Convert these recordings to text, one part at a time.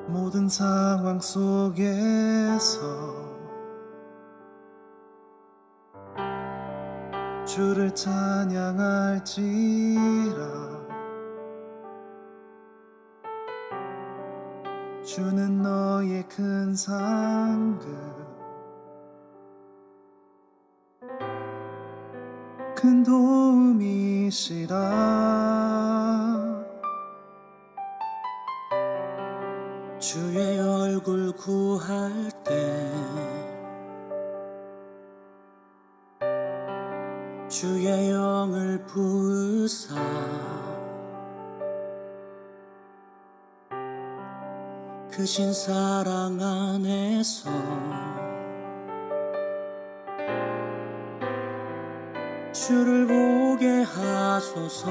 모든 상황 속에서 주를 찬양할지라. 주는 너의 큰 상급, 큰 도움이시라. 주의 얼굴 구할 때 주의 영을 부으사 크신 사랑 안에서 주를 보게 하소서.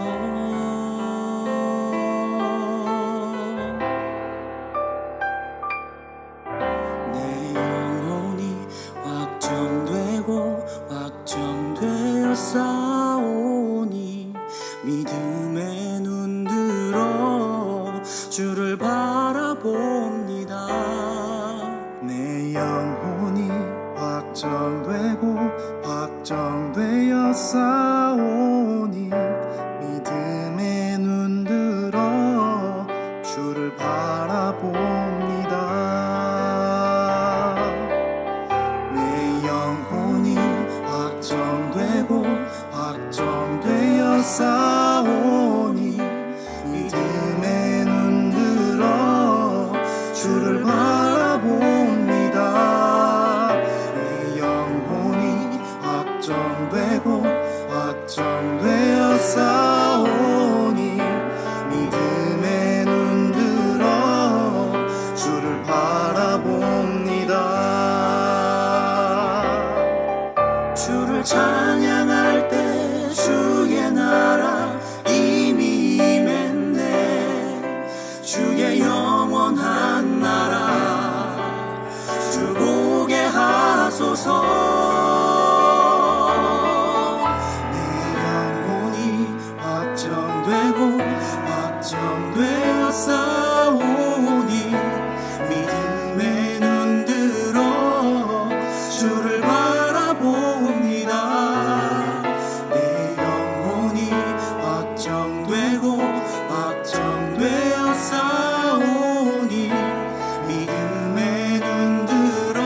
내 영혼이 확정되고 확정되어 싸우니 믿음의 눈 들어 주를 바라봅니다. 내 영혼이 확정되고 확정되어 싸우니 믿음의 눈 들어 주를 바라봅니다. 내 영혼이 확정되고 확정되어 싸우니 믿음의 눈 들어 주를 바라봅니다. 내 영혼이 확정되고 확정되어 싸우니 믿음의 눈 들어 주를 바라봅니다. 주를 찬양할 때 주의 나라 이미 임했네. 주의 영원한 나라 주 보게 하소서. 내 영혼이 확정되고 확정되어 싸우니 믿음의 눈 들어 주를 바라봅니다. 내 영혼이 확정되고 확정되어 싸우니 믿음의 눈 들어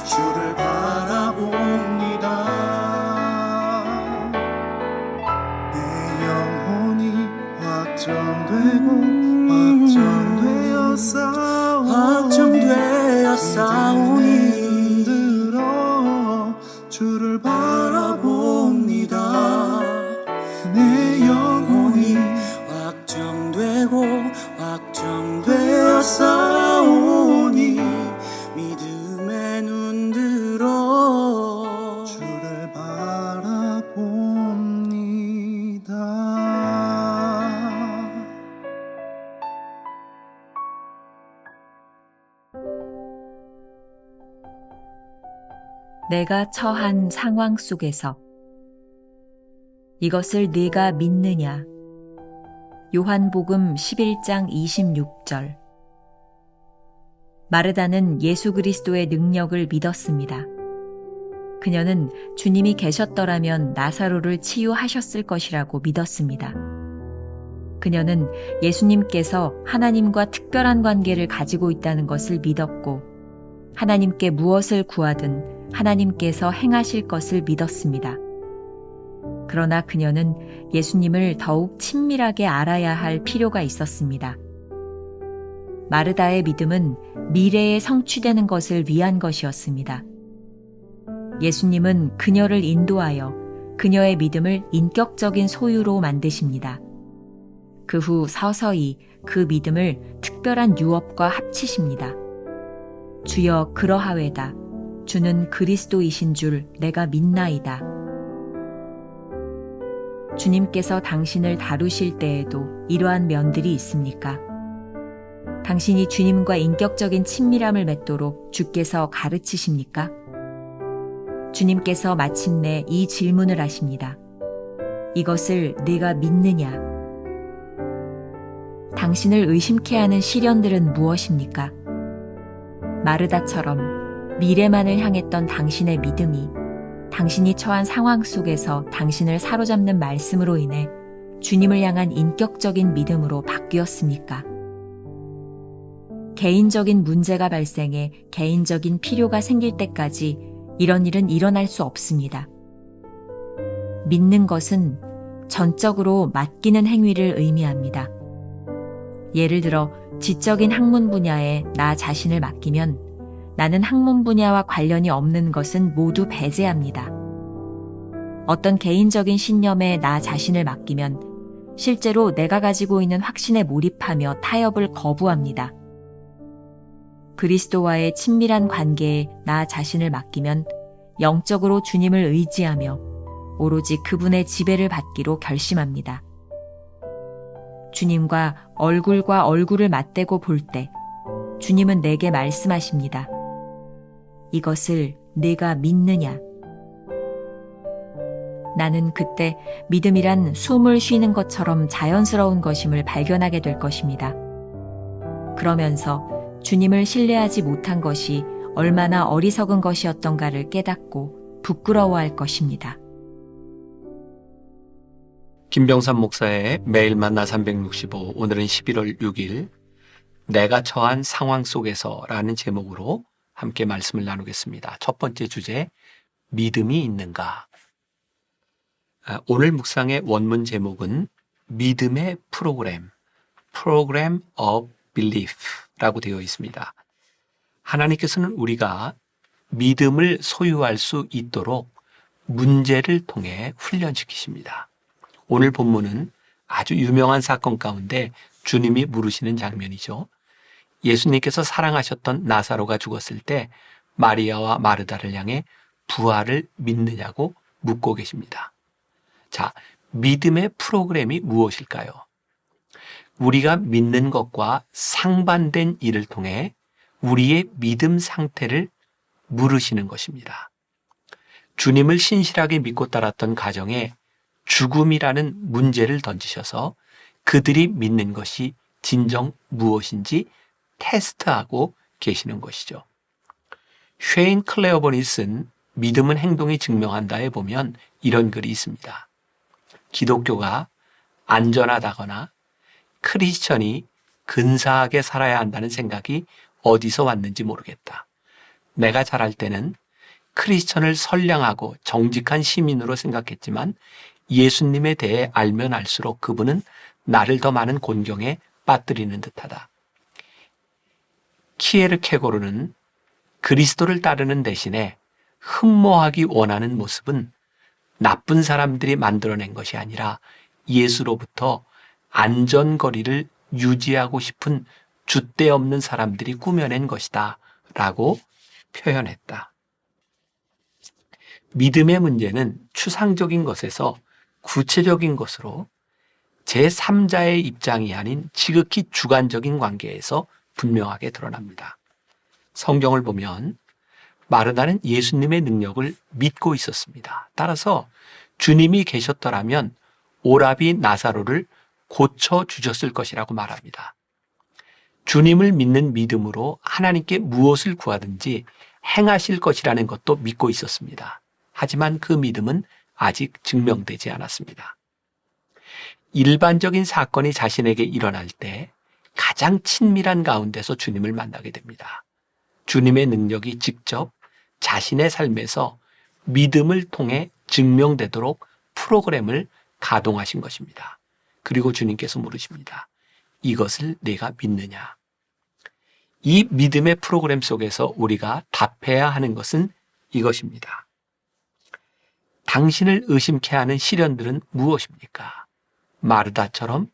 주를 바라봅니다. 내 영혼이 확정되고 확정되어 싸우니 믿음의 눈 들어 주를 바라봅니다. 내 영혼이 확정되고 확정되어 싸우니 믿음의 눈 들어 주를 바라봅니다. 내가 처한 상황 속에서 이것을 네가 믿느냐? 요한복음 11장 26절. 마르다는 예수 그리스도의 능력을 믿었습니다. 그녀는 주님이 계셨더라면 나사로를 치유하셨을 것이라고 믿었습니다. 그녀는 예수님께서 하나님과 특별한 관계를 가지고 있다는 것을 믿었고, 하나님께 무엇을 구하든 하나님께서 행하실 것을 믿었습니다. 그러나 그녀는 예수님을 더욱 친밀하게 알아야 할 필요가 있었습니다. 마르다의 믿음은 미래에 성취되는 것을 위한 것이었습니다. 예수님은 그녀를 인도하여 그녀의 믿음을 인격적인 소유로 만드십니다. 그 후 서서히 그 믿음을 특별한 유업과 합치십니다. 주여 그러하외다. 주는 그리스도이신 줄 내가 믿나이다. 주님께서 당신을 다루실 때에도 이러한 면들이 있습니까? 당신이 주님과 인격적인 친밀함을 맺도록 주께서 가르치십니까? 주님께서 마침내 이 질문을 하십니다. 이것을 네가 믿느냐? 당신을 의심케 하는 시련들은 무엇입니까? 마르다처럼 미래만을 향했던 당신의 믿음이 당신이 처한 상황 속에서 당신을 사로잡는 말씀으로 인해 주님을 향한 인격적인 믿음으로 바뀌었습니까? 개인적인 문제가 발생해 개인적인 필요가 생길 때까지 이런 일은 일어날 수 없습니다. 믿는 것은 전적으로 맡기는 행위를 의미합니다. 예를 들어 지적인 학문 분야에 나 자신을 맡기면 나는 학문 분야와 관련이 없는 것은 모두 배제합니다. 어떤 개인적인 신념에 나 자신을 맡기면 실제로 내가 가지고 있는 확신에 몰입하며 타협을 거부합니다. 그리스도와의 친밀한 관계에 나 자신을 맡기면 영적으로 주님을 의지하며 오로지 그분의 지배를 받기로 결심합니다. 주님과 얼굴을 맞대고 볼 때 주님은 내게 말씀하십니다. 이것을 네가 믿느냐? 나는 그때 믿음이란 숨을 쉬는 것처럼 자연스러운 것임을 발견하게 될 것입니다. 그러면서 주님을 신뢰하지 못한 것이 얼마나 어리석은 것이었던가를 깨닫고 부끄러워할 것입니다. 김병삼 목사의 매일 만나 365, 오늘은 11월 6일 내가 처한 상황 속에서 라는 제목으로 함께 말씀을 나누겠습니다. 첫 번째 주제, 믿음이 있는가? 오늘 묵상의 원문 제목은 믿음의 프로그램, Program of Belief라고 되어 있습니다. 하나님께서는 우리가 믿음을 소유할 수 있도록 문제를 통해 훈련시키십니다. 오늘 본문은 아주 유명한 사건 가운데 주님이 물으시는 장면이죠. 예수님께서 사랑하셨던 나사로가 죽었을 때 마리아와 마르다를 향해 부활을 믿느냐고 묻고 계십니다. 자, 믿음의 프로그램이 무엇일까요? 우리가 믿는 것과 상반된 일을 통해 우리의 믿음 상태를 물으시는 것입니다. 주님을 신실하게 믿고 따랐던 가정에 죽음이라는 문제를 던지셔서 그들이 믿는 것이 진정 무엇인지 테스트하고 계시는 것이죠. 쉐인 클레어본이 쓴 믿음은 행동이 증명한다에 보면 이런 글이 있습니다. 기독교가 안전하다거나 크리스천이 근사하게 살아야 한다는 생각이 어디서 왔는지 모르겠다. 내가 자랄 때는 크리스천을 선량하고 정직한 시민으로 생각했지만 예수님에 대해 알면 알수록 그분은 나를 더 많은 곤경에 빠뜨리는 듯하다. 키에르케고르는 그리스도를 따르는 대신에 흠모하기 원하는 모습은 나쁜 사람들이 만들어낸 것이 아니라 예수로부터 안전거리를 유지하고 싶은 줏대 없는 사람들이 꾸며낸 것이다 라고 표현했다. 믿음의 문제는 추상적인 것에서 구체적인 것으로 제3자의 입장이 아닌 지극히 주관적인 관계에서 분명하게 드러납니다. 성경을 보면 마르다는 예수님의 능력을 믿고 있었습니다. 따라서 주님이 계셨더라면 오라비 나사로를 고쳐주셨을 것이라고 말합니다. 주님을 믿는 믿음으로 하나님께 무엇을 구하든지 행하실 것이라는 것도 믿고 있었습니다. 하지만 그 믿음은 아직 증명되지 않았습니다. 일반적인 사건이 자신에게 일어날 때 가장 친밀한 가운데서 주님을 만나게 됩니다. 주님의 능력이 직접 자신의 삶에서 믿음을 통해 증명되도록 프로그램을 가동하신 것입니다. 그리고 주님께서 물으십니다. 이것을 내가 믿느냐? 이 믿음의 프로그램 속에서 우리가 답해야 하는 것은 이것입니다. 당신을 의심케 하는 시련들은 무엇입니까? 마르다처럼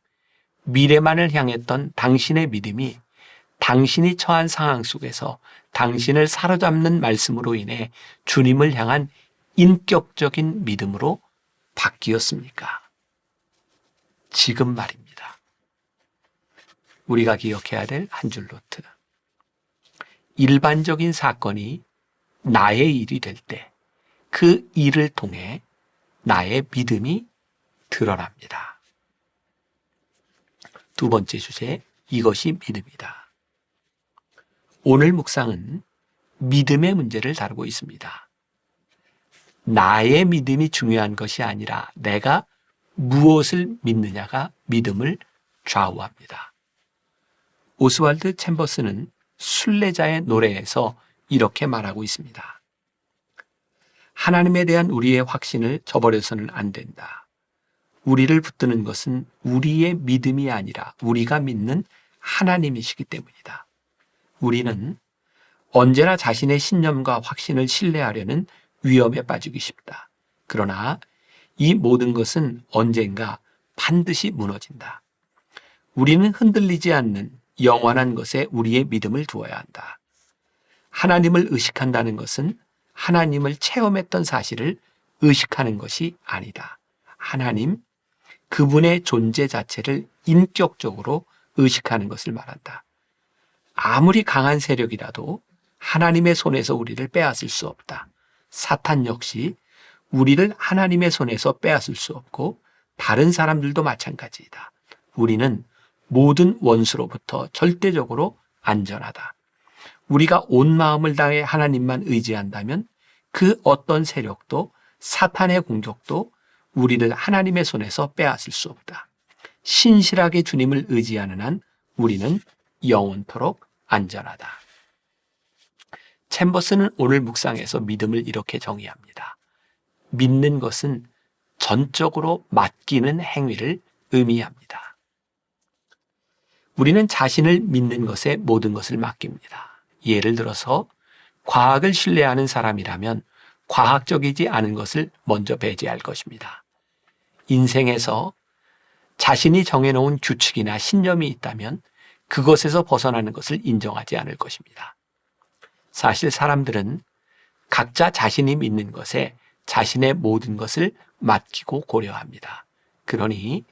미래만을 향했던 당신의 믿음이 당신이 처한 상황 속에서 당신을 사로잡는 말씀으로 인해 주님을 향한 인격적인 믿음으로 바뀌었습니까? 지금 말입니다. 우리가 기억해야 될 한 줄 노트. 일반적인 사건이 나의 일이 될 때 그 일을 통해 나의 믿음이 드러납니다. 두 번째 주제, 이것이 믿음이다. 오늘 묵상은 믿음의 문제를 다루고 있습니다. 나의 믿음이 중요한 것이 아니라 내가 무엇을 믿느냐가 믿음을 좌우합니다. 오스왈드 챔버스는 순례자의 노래에서 이렇게 말하고 있습니다. 하나님에 대한 우리의 확신을 저버려서는 안 된다. 우리를 붙드는 것은 우리의 믿음이 아니라 우리가 믿는 하나님이시기 때문이다. 우리는 언제나 자신의 신념과 확신을 신뢰하려는 위험에 빠지기 쉽다. 그러나 이 모든 것은 언젠가 반드시 무너진다. 우리는 흔들리지 않는 영원한 것에 우리의 믿음을 두어야 한다. 하나님을 의식한다는 것은 하나님을 체험했던 사실을 의식하는 것이 아니다. 하나님, 그분의 존재 자체를 인격적으로 의식하는 것을 말한다. 아무리 강한 세력이라도 하나님의 손에서 우리를 빼앗을 수 없다. 사탄 역시 우리를 하나님의 손에서 빼앗을 수 없고 다른 사람들도 마찬가지이다. 우리는 모든 원수로부터 절대적으로 안전하다. 우리가 온 마음을 다해 하나님만 의지한다면 그 어떤 세력도 사탄의 공격도 우리를 하나님의 손에서 빼앗을 수 없다. 신실하게 주님을 의지하는 한 우리는 영원토록 안전하다. 챔버스는 오늘 묵상에서 믿음을 이렇게 정의합니다. 믿는 것은 전적으로 맡기는 행위를 의미합니다. 우리는 자신을 믿는 것에 모든 것을 맡깁니다. 예를 들어서 과학을 신뢰하는 사람이라면 과학적이지 않은 것을 먼저 배제할 것입니다. 인생에서 자신이 정해놓은 규칙이나 신념이 있다면 그것에서 벗어나는 것을 인정하지 않을 것입니다. 사실 사람들은 각자 자신이 믿는 것에 자신의 모든 것을 맡기고 고려합니다. 그러니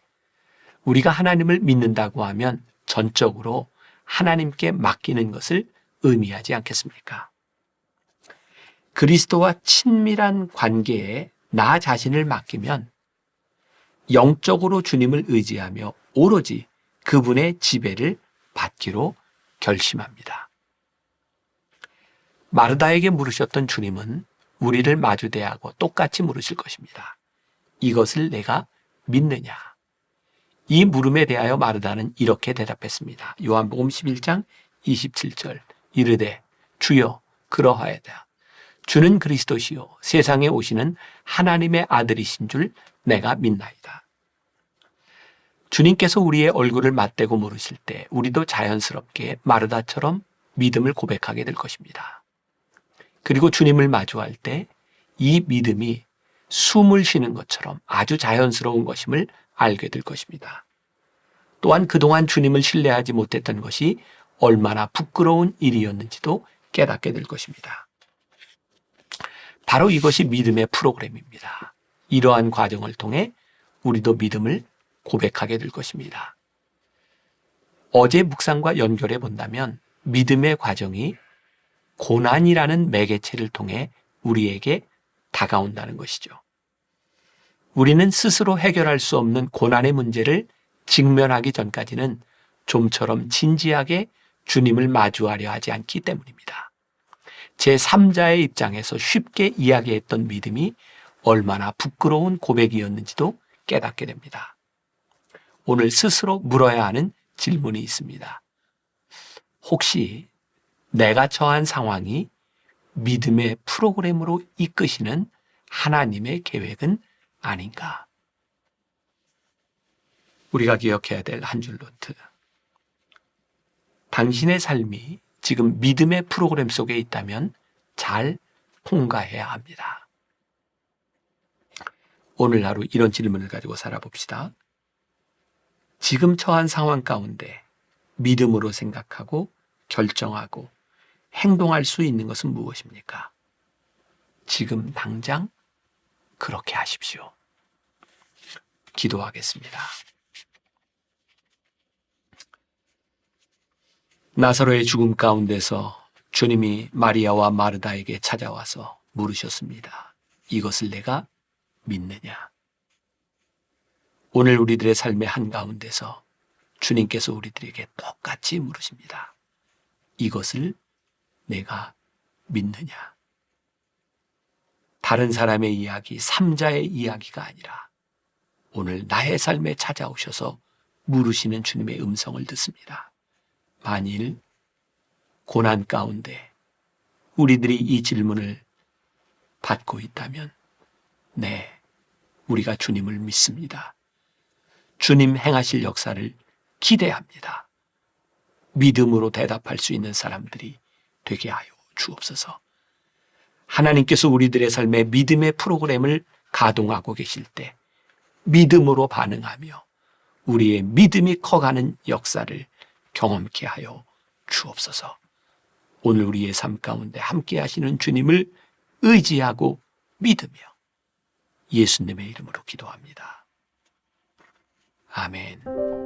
우리가 하나님을 믿는다고 하면 전적으로 하나님께 맡기는 것을 의미하지 않겠습니까? 그리스도와 친밀한 관계에 나 자신을 맡기면 영적으로 주님을 의지하며 오로지 그분의 지배를 받기로 결심합니다. 마르다에게 물으셨던 주님은 우리를 마주대하고 똑같이 물으실 것입니다. 이것을 내가 믿느냐? 이 물음에 대하여 마르다는 이렇게 대답했습니다. 요한복음 11장 27절 이르되 주여 그러하여다. 주는 그리스도시요 세상에 오시는 하나님의 아들이신 줄 내가 믿나이다. 주님께서 우리의 얼굴을 맞대고 물으실 때 우리도 자연스럽게 마르다처럼 믿음을 고백하게 될 것입니다. 그리고 주님을 마주할 때 이 믿음이 숨을 쉬는 것처럼 아주 자연스러운 것임을 알게 될 것입니다. 또한 그동안 주님을 신뢰하지 못했던 것이 얼마나 부끄러운 일이었는지도 깨닫게 될 것입니다. 바로 이것이 믿음의 프로그램입니다. 이러한 과정을 통해 우리도 믿음을 고백하게 될 것입니다. 어제 묵상과 연결해 본다면 믿음의 과정이 고난이라는 매개체를 통해 우리에게 다가온다는 것이죠. 우리는 스스로 해결할 수 없는 고난의 문제를 직면하기 전까지는 좀처럼 진지하게 주님을 마주하려 하지 않기 때문입니다. 제3자의 입장에서 쉽게 이야기했던 믿음이 얼마나 부끄러운 고백이었는지도 깨닫게 됩니다. 오늘 스스로 물어야 하는 질문이 있습니다. 혹시 내가 처한 상황이 믿음의 프로그램으로 이끄시는 하나님의 계획은 아닌가? 우리가 기억해야 될 한 줄 노트. 당신의 삶이 지금 믿음의 프로그램 속에 있다면 잘 통과해야 합니다. 오늘 하루 이런 질문을 가지고 살아봅시다. 지금 처한 상황 가운데 믿음으로 생각하고 결정하고 행동할 수 있는 것은 무엇입니까? 지금 당장 그렇게 하십시오. 기도하겠습니다. 나사로의 죽음 가운데서 주님이 마리아와 마르다에게 찾아와서 물으셨습니다. 이것을 내가 믿느냐? 오늘 우리들의 삶의 한가운데서 주님께서 우리들에게 똑같이 물으십니다. 이것을 내가 믿느냐? 다른 사람의 이야기, 삼자의 이야기가 아니라 오늘 나의 삶에 찾아오셔서 물으시는 주님의 음성을 듣습니다. 만일 고난 가운데 우리들이 이 질문을 받고 있다면, 네, 우리가 주님을 믿습니다. 주님 행하실 역사를 기대합니다. 믿음으로 대답할 수 있는 사람들이 되게 하여 주옵소서. 하나님께서 우리들의 삶에 믿음의 프로그램을 가동하고 계실 때 믿음으로 반응하며 우리의 믿음이 커가는 역사를 경험케 하여 주옵소서. 오늘 우리의 삶 가운데 함께 하시는 주님을 의지하고 믿으며 예수님의 이름으로 기도합니다. 아멘.